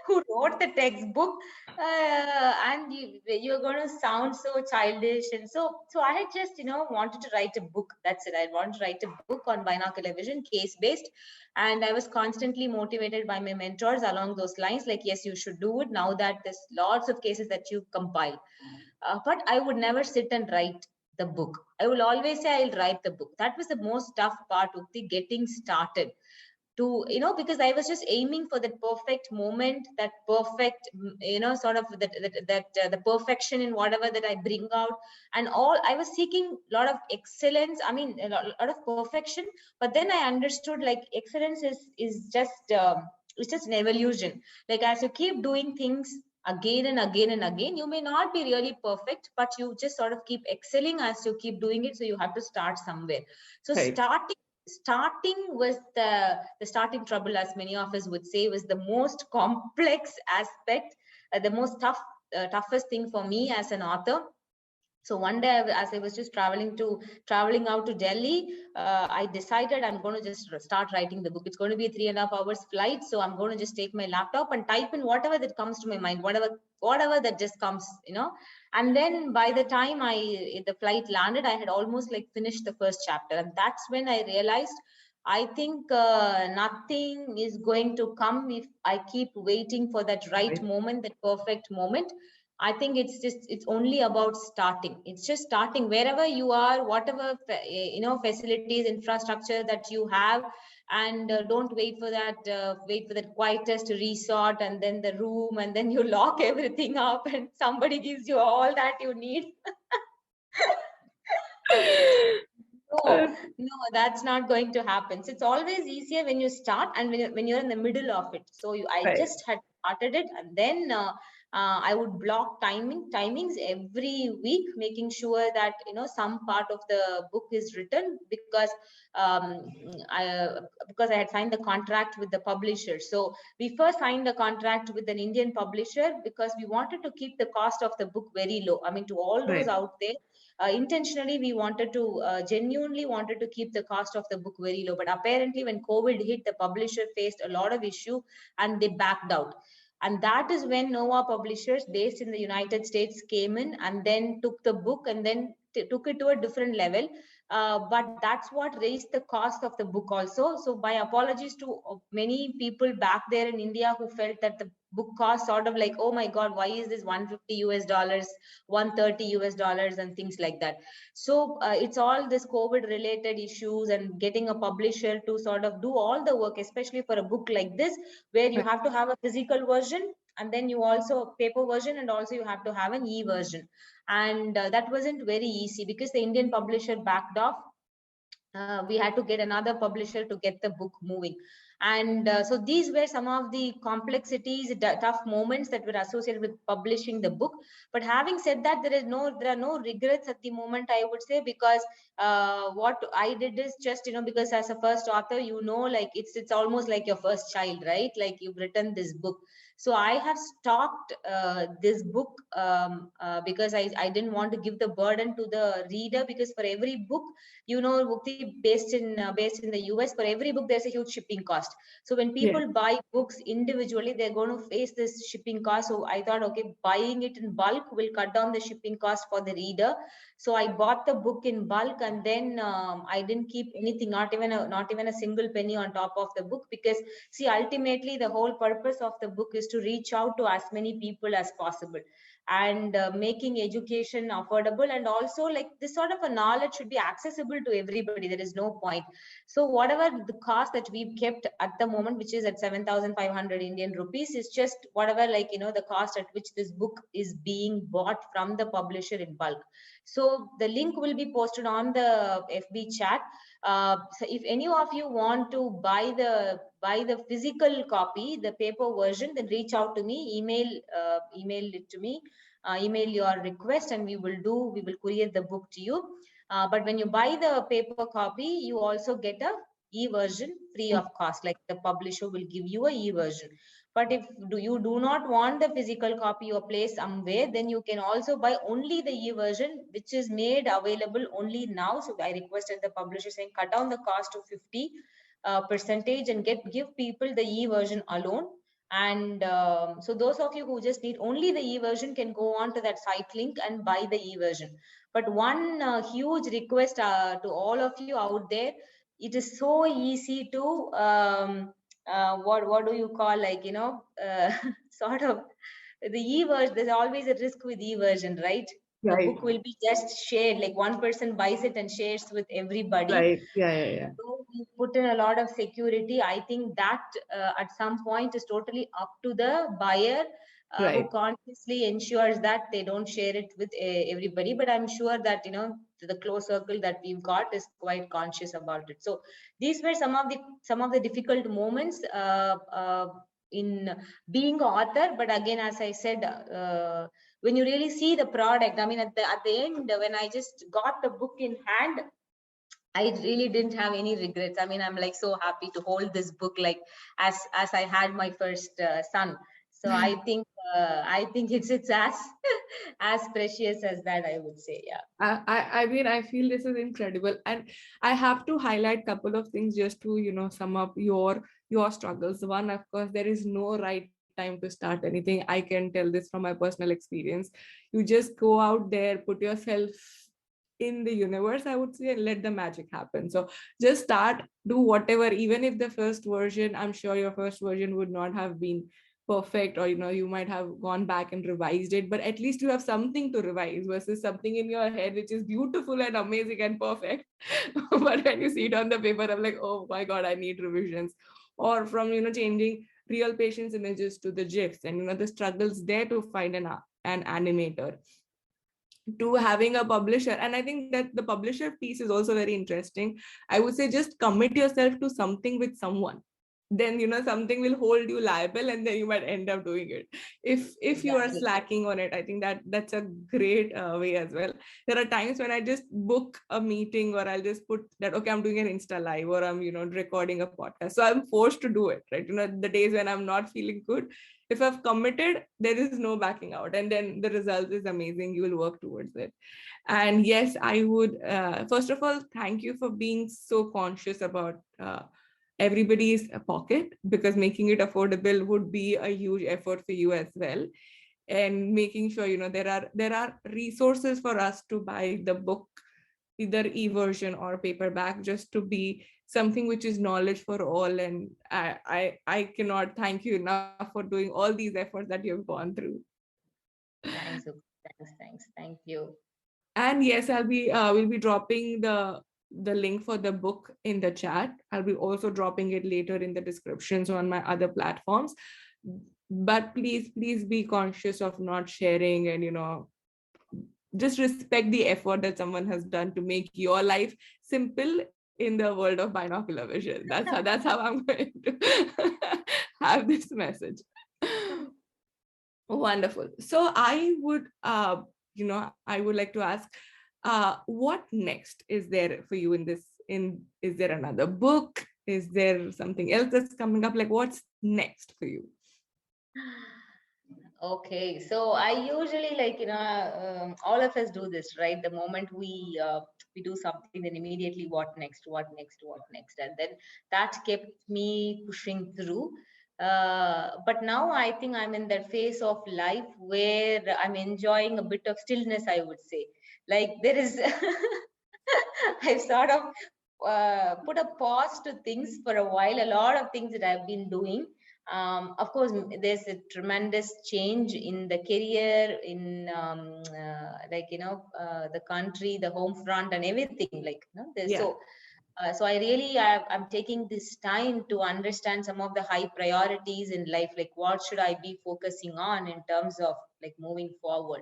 who wrote the textbook, and you're going to sound so childish, and so I had just wanted to write a book. That's it. I wanted to write a book on binocular vision, case based, and I was constantly motivated by my mentors along those lines, like, yes, you should do it now that there's lots of cases that you compile. But I would never sit and write the book. I will always say I'll write the book. That was the most tough part of the getting started, to because I was just aiming for that perfect moment, that perfect sort of the perfection in whatever that I bring out, and all. I was seeking a lot of excellence, I mean a lot of perfection. But then I understood, like, excellence is just it's just an evolution. Like, as you keep doing things again and again and again, you may not be really perfect, but you just sort of keep excelling as you keep doing it. So you have to start somewhere. So Right. starting was the starting trouble, as many of us would say, was the most complex aspect, the most toughest thing for me as an author. So one day, as I was just traveling out to Delhi, I decided I'm going to just start writing the book. It's going to be a 3.5 hours flight, so I'm going to just take my laptop and type in whatever that comes to my mind, whatever that just comes, And then by the time the flight landed, I had almost like finished the first chapter, and that's when I realized, I think nothing is going to come if I keep waiting for that right Right. moment, that perfect moment. I think it's only about starting. It's just starting wherever you are, whatever facilities, infrastructure that you have, and don't wait for that quietest resort and then the room, and then you lock everything up and somebody gives you all that you need. Uh, No, that's not going to happen. So it's always easier when you start and when you're in the middle of it. So I right. just had started it, and then I would block timings every week, making sure that some part of the book is written, because um, because I had signed the contract with the publisher. So we first signed a contract with an Indian publisher because we wanted to keep the cost of the book very low. I mean, to all those Right. out there, intentionally we wanted to genuinely wanted to keep the cost of the book very low. But apparently when COVID hit, the publisher faced a lot of issue and they backed out. And that is when Nova Publishers, based in the United States, came in and then took the book and then took it to a different level. But that's what raised the cost of the book also. So my apologies to many people back there in India who felt that the book cost sort of like, oh my God, why is this 150 US dollars, 130 US dollars, and things like that. So it's all this COVID related issues, and getting a publisher to sort of do all the work, especially for a book like this, where you Right. have to have a physical version, and then you also paper version, and also you have to have an e-version. And that wasn't very easy because the Indian publisher backed off. We had to get another publisher to get the book moving. And so these were some of the complexities, tough moments that were associated with publishing the book. But having said that, there are no regrets at the moment, I would say, because what I did is just because as a first author, like it's almost like your first child, right? Like, you've written this book. So I have stopped this book because I didn't want to give the burden to the reader, because for every book, Mukti, based in the US, for every book there's a huge shipping cost. So when Yeah. people buy books individually, they're going to face this shipping cost. So I thought, okay, buying it in bulk will cut down the shipping cost for the reader. So I bought the book in bulk, and then I didn't keep anything, not even a single penny on top of the book, because see, ultimately the whole purpose of the book is to reach out to as many people as possible. and making education affordable, and also like this sort of a knowledge should be accessible to everybody. There is no point. So whatever the cost that we've kept at the moment, which is at 7,500 Indian rupees, is just whatever, like, the cost at which this book is being bought from the publisher in bulk. So the link will be posted on the FB chat. So if any of you want to buy the physical copy, the paper version, then reach out to me, email it to me, email your request, and we will courier the book to you. But when you buy the paper copy, you also get a e-version free of cost. Like the publisher will give you a e-version. But if you do not want the physical copy or place somewhere, then you can also buy only the e-version, which is made available only now. So I requested the publisher saying cut down the cost to 50 percentage and give people the e-version alone. And so those of you who just need only the e-version can go on to that site link and buy the e-version. But one huge request to all of you out there, it is so easy to what do you call, like, sort of the e-version. There's always a risk with e-version, right? The Right. book will be just shared, like one person buys it and shares with everybody. Right. Yeah. So we put in a lot of security. I think that at some point is totally up to the buyer, who Right. consciously ensures that they don't share it with everybody. But I'm sure that the close circle that we've got is quite conscious about it. So these were some of the difficult moments in being an author. But again, as I said, when you really see the product, I mean, at the end, when I just got the book in hand, I really didn't have any regrets. I mean, I'm like so happy to hold this book, like as I had my first son. So I think it's as as precious as that, I would say. Yeah. I mean, I feel this is incredible, and I have to highlight a couple of things just to sum up your struggles. One, of course, there is no right time to start anything. I can tell this from my personal experience. You just go out there, put yourself in the universe, I would say, and let the magic happen. So just start, do whatever. Even if the first version, I'm sure your first version would not have been perfect, or you might have gone back and revised it, but at least you have something to revise versus something in your head which is beautiful and amazing and perfect but when you see it on the paper, I'm like, oh my god, I need revisions. Or from changing real patients images to the gifs, and the struggles there to find an animator, to having a publisher. And I think that the publisher piece is also very interesting. I would say just commit yourself to something with someone, then something will hold you liable, and then you might end up doing it. If you are Exactly. slacking on it, I think that's a great way as well. There are times when I just book a meeting, or I'll just put that, okay, I'm doing an Insta live, or I'm recording a podcast, so I'm forced to do it, right? The days when I'm not feeling good, if I've committed, there is no backing out, and then the result is amazing. You will work towards it. And yes, I would first of all thank you for being so conscious about everybody's pocket, because making it affordable would be a huge effort for you as well, and making sure there are resources for us to buy the book, either e-version or paperback, just to be something which is knowledge for all. And I cannot thank you enough for doing all these efforts that you've gone through. Thanks. Thanks. Thank you. And yes, we'll be dropping the link for the book in the chat. I'll be also dropping it later in the descriptions on my other platforms. But please be conscious of not sharing, and just respect the effort that someone has done to make your life simple in the world of binocular vision. That's how I'm going to have this message. Wonderful. So I would like to ask, what next is there for you is there another book? Is there something else that's coming up? Like, what's next for you? Okay, so I usually, like, all of us do this, right? The moment we do something, then immediately what next, and then that kept me pushing through. But now I think I'm in that phase of life where I'm enjoying a bit of stillness, I would say. Like there is, I've sort of put a pause to things for a while. A lot of things that I've been doing, Of course, there's a tremendous change in the career, in the country, the home front, and everything. There's Yeah. so I'm taking this time to understand some of the high priorities in life, like what should I be focusing on in terms of like moving forward.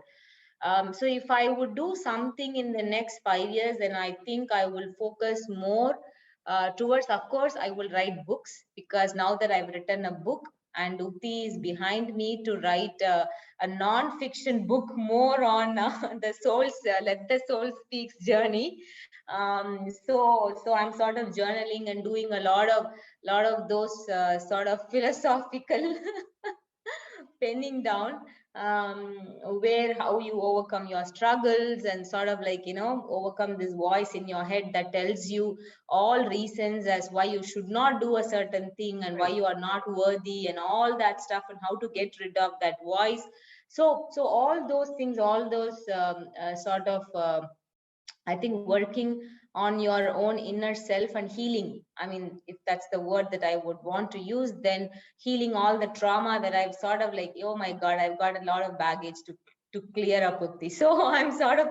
So if I would do something in the next 5 years, then I think I will focus more towards, of course, I will write books, because now that I've written a book and Upti is behind me to write a non-fiction book more on the soul's, let the soul speaks journey. So I'm sort of journaling and doing a lot of those sort of philosophical penning down, where how you overcome your struggles and sort of overcome this voice in your head that tells you all reasons as why you should not do a certain thing and why you are not worthy and all that stuff, and how to get rid of that voice. So all those things, all those I think working on your own inner self and healing. I mean, if that's the word that I would want to use, then healing all the trauma that I've sort of like, oh my God, I've got a lot of baggage to clear up with this. So I'm sort of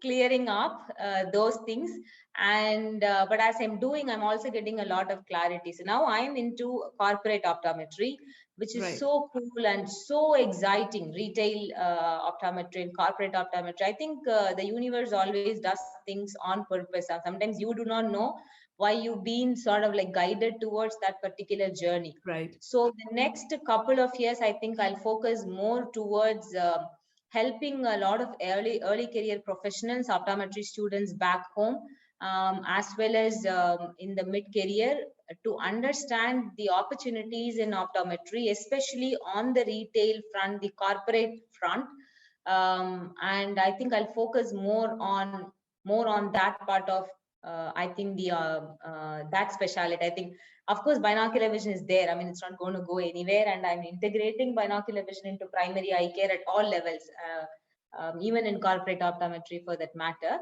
clearing up those things. And but as I'm doing, I'm also getting a lot of clarity. So now I'm into corporate optometry, which is so cool and so exciting. Retail optometry and corporate optometry. I think the universe always does things on purpose. Sometimes you do not know why you've been sort of like guided towards that particular journey. Right. So the next couple of years, I think I'll focus more towards helping a lot of early career professionals, optometry students back home, as well as in the mid career, to understand the opportunities in optometry, especially on the retail front, the corporate front. And I think I'll focus more on that part of I think the that specialty. I think, of course, binocular vision is there. I mean, it's not going to go anywhere, and I'm integrating binocular vision into primary eye care at all levels, even in corporate optometry for that matter.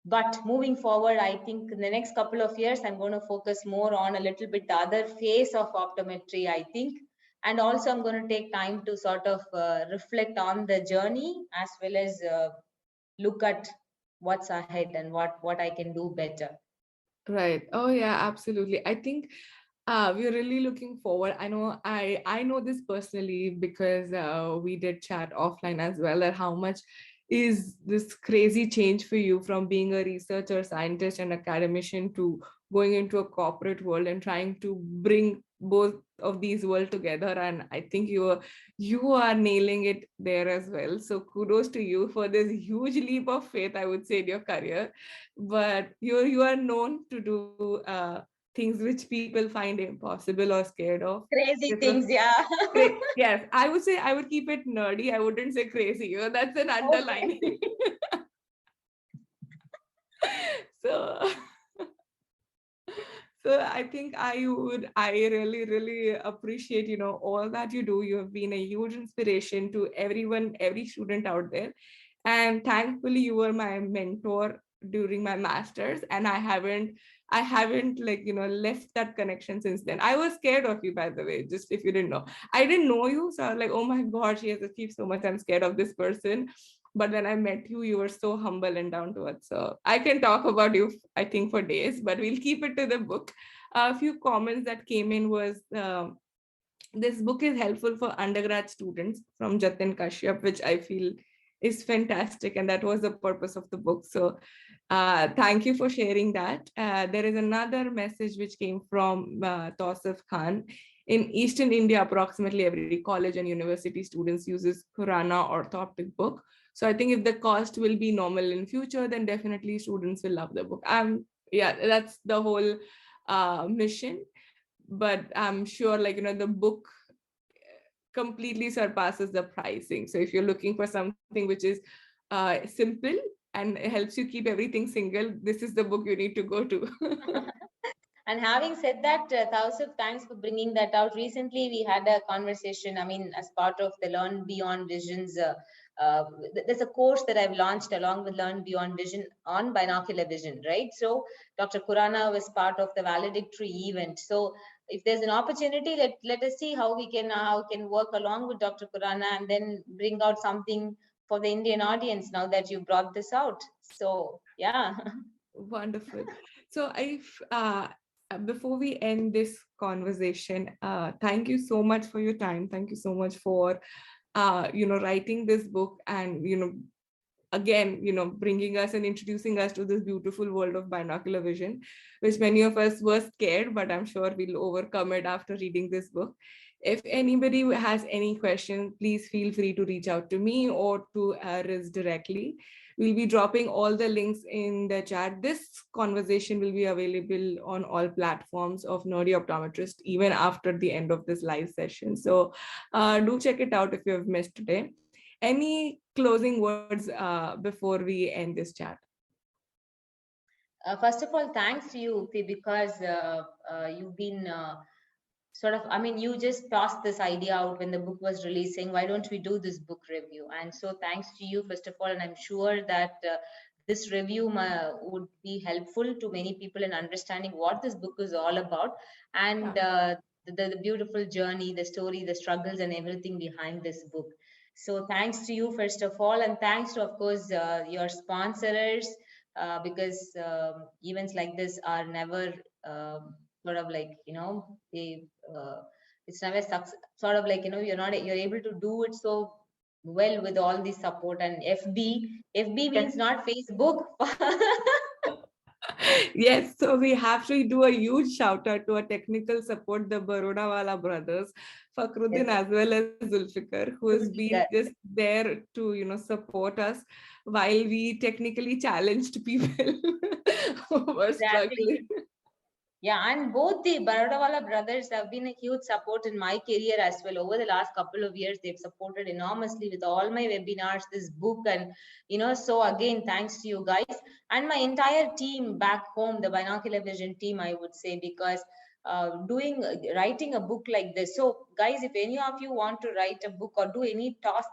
But moving forward, I think in the next couple of years, I'm going to focus more on a little bit the other phase of optometry, I think. And also, I'm going to take time to sort of reflect on the journey, as well as look at what's ahead and what I can do better. Right. Oh yeah, absolutely. I think we're really looking forward. I know this personally because we did chat offline as well, that how much is this crazy change for you from being a researcher, scientist, and academician to going into a corporate world and trying to bring both of these worlds together. And I think you are nailing it there as well. So kudos to you for this huge leap of faith, I would say, in your career. But you are known to do things which people find impossible or scared of. Crazy things, yeah. Yes, I would say I would keep it nerdy. I wouldn't say crazy. That's an underlining. Okay. So, so I think I really, really appreciate, all that you do. You have been a huge inspiration to everyone, every student out there. And thankfully, you were my mentor during my master's, and I haven't left that connection since then. I was scared of you, by the way, just if you didn't know. I didn't know you, so I was like, oh my god, she has achieved so much, I'm scared of this person. But when I met you, you were so humble and down to earth. So I can talk about you, I think, for days, but we'll keep it to the book. A few comments that came in was, this book is helpful for undergrad students, from Jatin Kashyap, which I feel is fantastic, and that was the purpose of the book. So thank you for sharing that. There is another message which came from Tausif Khan. In Eastern India, approximately every college and university students uses Purana orthoptic book. So I think if the cost will be normal in future, then definitely students will love the book. Yeah, that's the whole mission. But I'm sure, the book completely surpasses the pricing. So if you're looking for something which is simple and it helps you keep everything single, this is the book you need to go to. And having said that, Tausif, thanks for bringing that out. Recently, we had a conversation, I mean, as part of the Learn Beyond Visions, there's a course that I've launched along with Learn Beyond Vision on binocular vision, right? So Dr. Khurana was part of the valedictory event. So if there's an opportunity, let us see how we can work along with Dr. Khurana and then bring out something for the Indian audience now that you brought this out. So yeah. Wonderful. So before we end this conversation, thank you so much for your time. Thank you so much for writing this book, and again, bringing us and introducing us to this beautiful world of binocular vision, which many of us were scared, but I'm sure we'll overcome it after reading this book. If anybody has any questions, please feel free to reach out to me or to Riz directly. We'll be dropping all the links in the chat. This conversation will be available on all platforms of Nerdy Optometrist, even after the end of this live session. So do check it out if you have missed today. Any closing words before we end this chat? First of all, thanks to you, Upi, because you've been I mean, you just tossed this idea out when the book was releasing. Why don't we do this book review? And so thanks to you, first of all, and I'm sure that this review would be helpful to many people in understanding what this book is all about, and the beautiful journey, the story, the struggles, and everything behind this book. So thanks to you, first of all, and thanks to, of course, your sponsors, because events like this are never sort of like, they it's never sort of like, you're able to do it so well with all the support. And FB means not Facebook. Yes, so we have to do a huge shout out to our technical support, the Barodawala brothers, Fakhruddin as well as Zulfikar, who has been just there to support us while we technically challenged people who were struggling. Yeah, and both the Barodawala brothers have been a huge support in my career as well. Over the last couple of years, they've supported enormously with all my webinars, this book, and so again, thanks to you guys and my entire team back home, the Binocular Vision team, I would say, because writing a book like this. So guys, if any of you want to write a book or do any task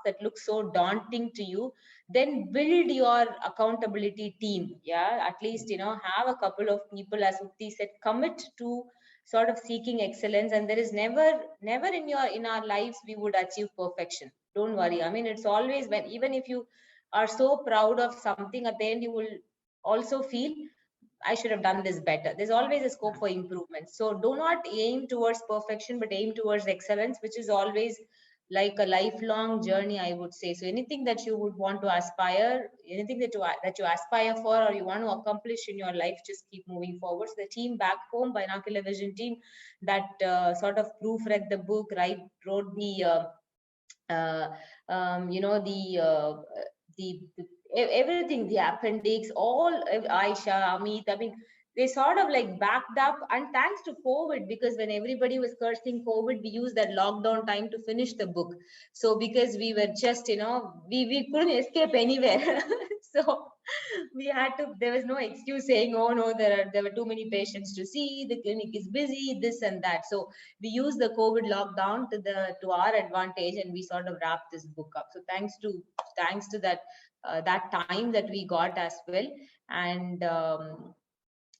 that looks so daunting to you, then build your accountability team. Yeah, at least have a couple of people, as Ukti said, commit to sort of seeking excellence. And there is never in our lives we would achieve perfection. Don't worry. I mean, it's always, when even if you are so proud of something, at the end you will also feel, I should have done this better. There's always a scope for improvement. So do not aim towards perfection, but aim towards excellence, which is always like a lifelong journey, I would say. So anything that you would want to aspire, anything that you aspire for, or you want to accomplish in your life, just keep moving forward. So the team back home, Binocular Vision team, that sort of proofread the book, wrote the everything, the appendix, all, Aisha, Amit, I mean, they sort of like backed up. And thanks to COVID, because when everybody was cursing COVID, we used that lockdown time to finish the book. So because we were just, we couldn't escape anywhere. So we had to, there was no excuse saying, oh no, there were too many patients to see, the clinic is busy, this and that. So we used the COVID lockdown to our advantage, and we sort of wrapped this book up. So thanks to that time that we got as well.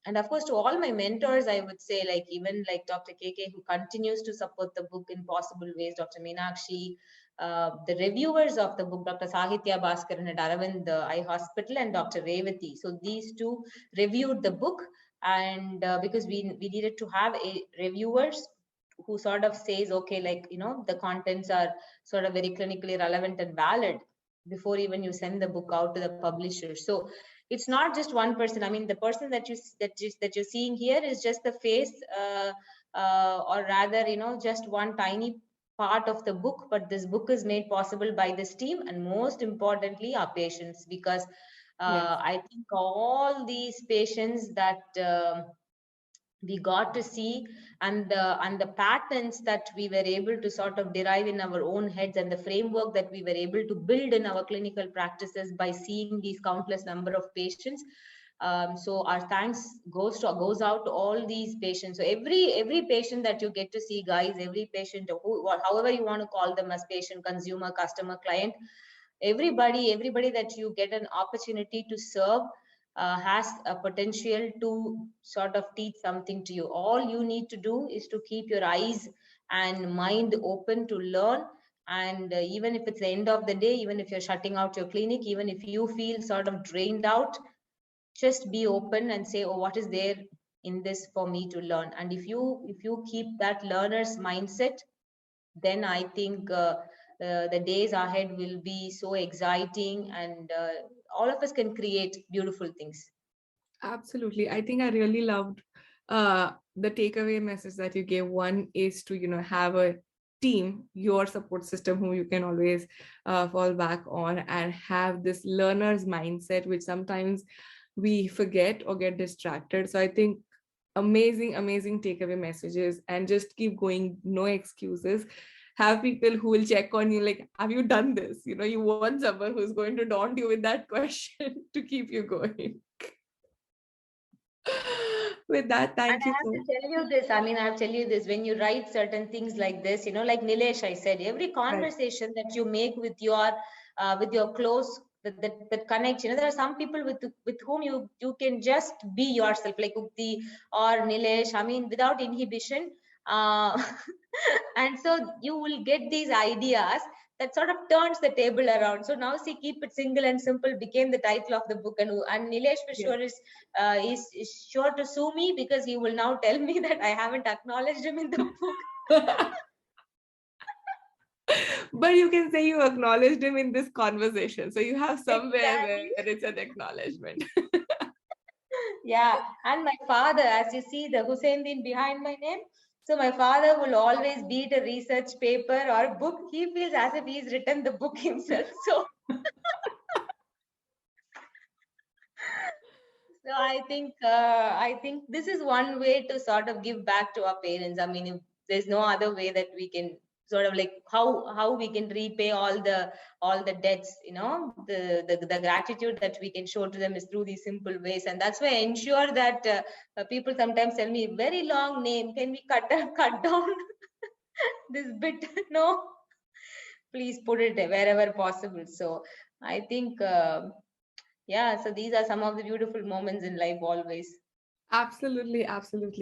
And of course, to all my mentors, I would say, like even like Dr. KK, who continues to support the book in possible ways, Dr. Meenakshi, the reviewers of the book, Dr. Sahitya Bhaskaran at Aravind Eye Hospital, and Dr. Revati. So these two reviewed the book, and because we needed to have reviewers who sort of says, okay, like, the contents are sort of very clinically relevant and valid before even you send the book out to the publisher. So it's not just one person. I mean, the person that you're seeing here is just the face, or rather, just one tiny part of the book. But this book is made possible by this team, and most importantly, our patients, because I think all these patients that we got to see, and the patterns that we were able to sort of derive in our own heads, and the framework that we were able to build in our clinical practices by seeing these countless number of patients. So our thanks goes out to all these patients. So every patient that you get to see, guys, every patient, however you want to call them, as patient, consumer, customer, client, everybody that you get an opportunity to serve, has a potential to sort of teach something to you. All you need to do is to keep your eyes and mind open to learn. And even if it's the end of the day, even if you're shutting out your clinic, even if you feel sort of drained out, just be open and say, oh, what is there in this for me to learn? And if you keep that learner's mindset, then I think the days ahead will be so exciting, and all of us can create beautiful things. Absolutely. I think I really loved the takeaway message that you gave. One is to, have a team, your support system, who you can always fall back on, and have this learner's mindset, which sometimes we forget or get distracted. So I think amazing takeaway messages, and just keep going, no excuses. Have people who will check on you, like, have you done this? You want someone who's going to daunt you with that question to keep you going. With that, And thank I you have so to tell you this. I mean, I have to tell you this. When you write certain things like this, like Nilesh, I said, every much. conversation that you make with your close that connects. There are some people with whom you can just be yourself, like Ukti or Nilesh. I mean, without inhibition. Uh, and so you will get these ideas that sort of turns the table around. So now, see, keep it single and simple became the title of the book, and Nilesh for sure is sure to sue me, because he will now tell me that I haven't acknowledged him in the book. But you can say you acknowledged him in this conversation. So you have somewhere Exactly. where it's an acknowledgement. Yeah, and my father, as you see the Husaindeen behind my name, so my father will always beat a research paper or book. He feels as if he's written the book himself. So I think this is one way to sort of give back to our parents. I mean, if there's no other way that we can sort of like how we can repay all the debts, the gratitude that we can show to them is through these simple ways. And that's why I ensure that people sometimes tell me, very long name, can we cut down this bit? No, please put it wherever possible. So I think yeah, so these are some of the beautiful moments in life always. Absolutely.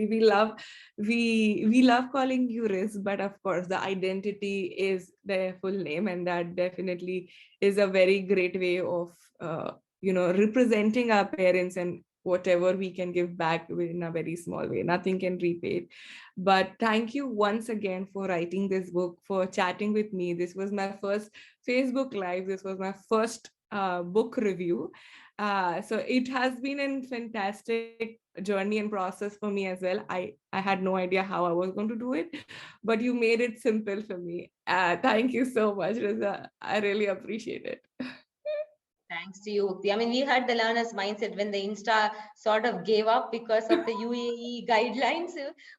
We love calling you Riz, but of course the identity is their full name, and that definitely is a very great way of representing our parents, and whatever we can give back in a very small way. Nothing can repay it. But thank you once again for writing this book, for chatting with me. This was my first Facebook Live. This was my first book review. So it has been a fantastic journey and process for me as well. I had no idea how I was going to do it, but you made it simple for me. Thank you so much, Riza. I really appreciate it. Thanks to you, Ukti. I mean, we had the learner's mindset when the Insta sort of gave up because of the UAE guidelines.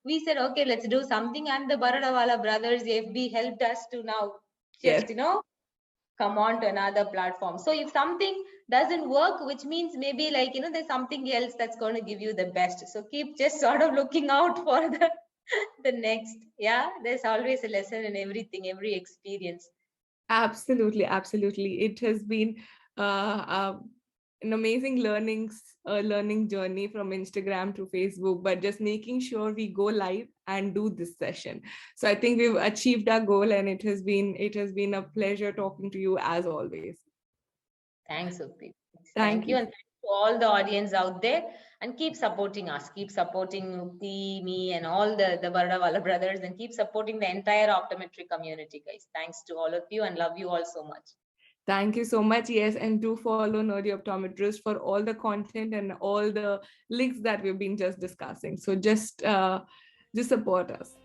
We said, okay, let's do something. And the Baradawala brothers, FB, helped us to now Yes, just, come on to another platform. So if something doesn't work, which means maybe like, there's something else that's going to give you the best. So keep just sort of looking out for the next. Yeah, there's always a lesson in everything, every experience. absolutely. It has been an amazing learning journey from Instagram to Facebook, but just making sure we go live and do this session. So I think we've achieved our goal, and it has been a pleasure talking to you as always. Thanks, Ukti. Thank Thank you. you. And thanks to all the audience out there. And keep supporting us. Keep supporting Ukti, me, and all the Baradawala brothers. And keep supporting the entire optometry community, guys. Thanks to all of you, and love you all so much. Thank you so much. Yes, and do follow Nerdy Optometrist for all the content and all the links that we've been just discussing. So just support us.